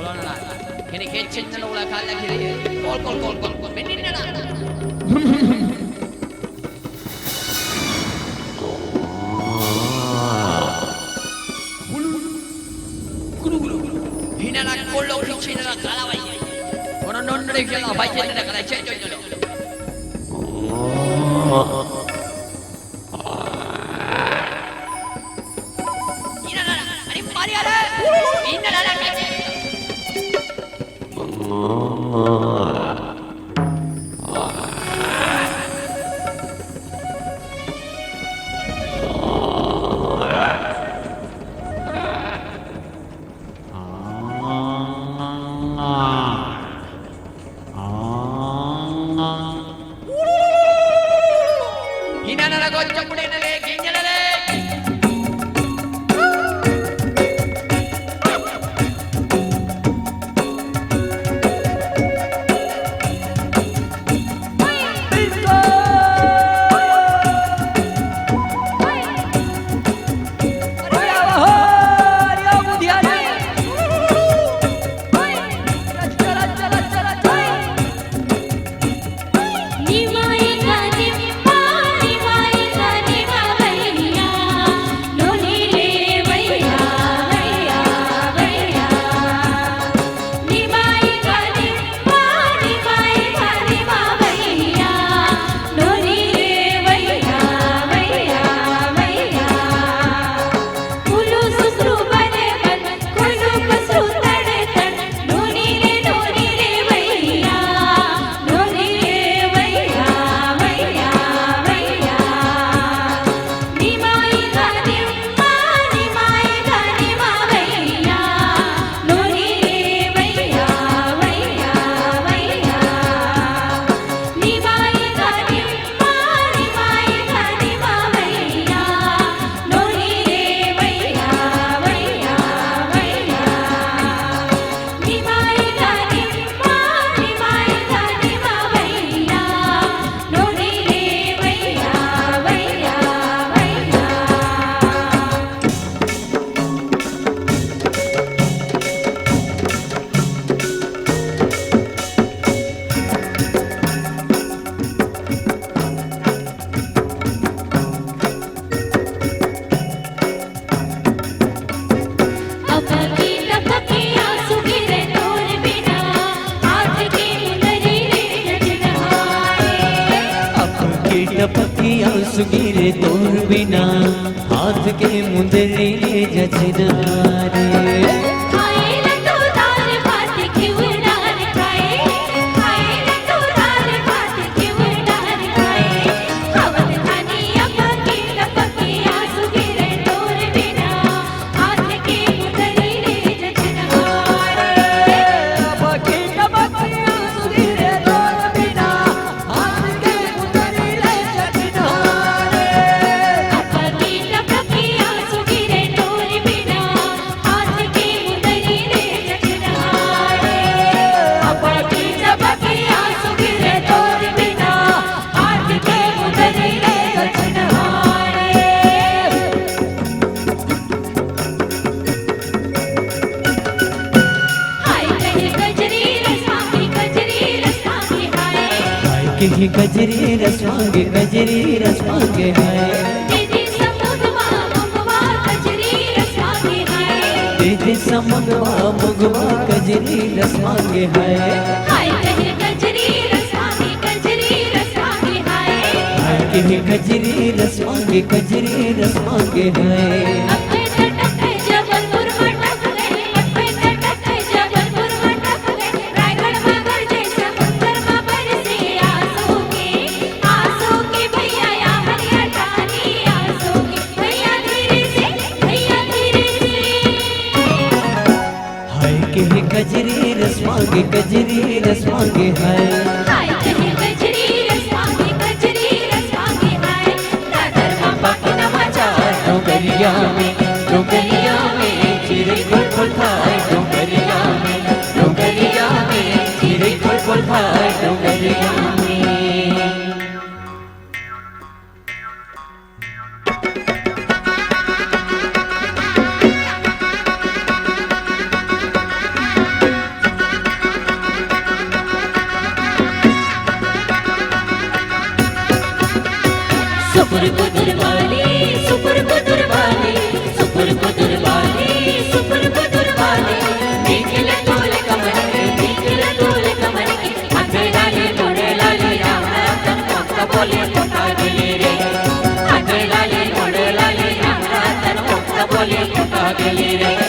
Kolonala. Kini kitchen na ulah kala kiri. Kol. Benin na. Gulu. Hina na kollo kitchen na kala wai. Kono non na kala bai kitchen na kala check jono. Ina na. Ari mari ala. Ina na. Hinana gocca pudinale ginjalale टपकिया सुगिरे तोर बिना हाथ के मुंदरी ले जचना रे के गजरी रस मांगे है दीदी समगवा मुगवा कजरी रस मांगे है हाय के गजरी रस मांगे है गजरी रस मांगे है हाय गजरी रस मांगे है दादर मापा के नवाचा डोंगरिया में चिरे फुल खाए डोंगरिया में चिरे फुल खाए डोंगरिया में गली रे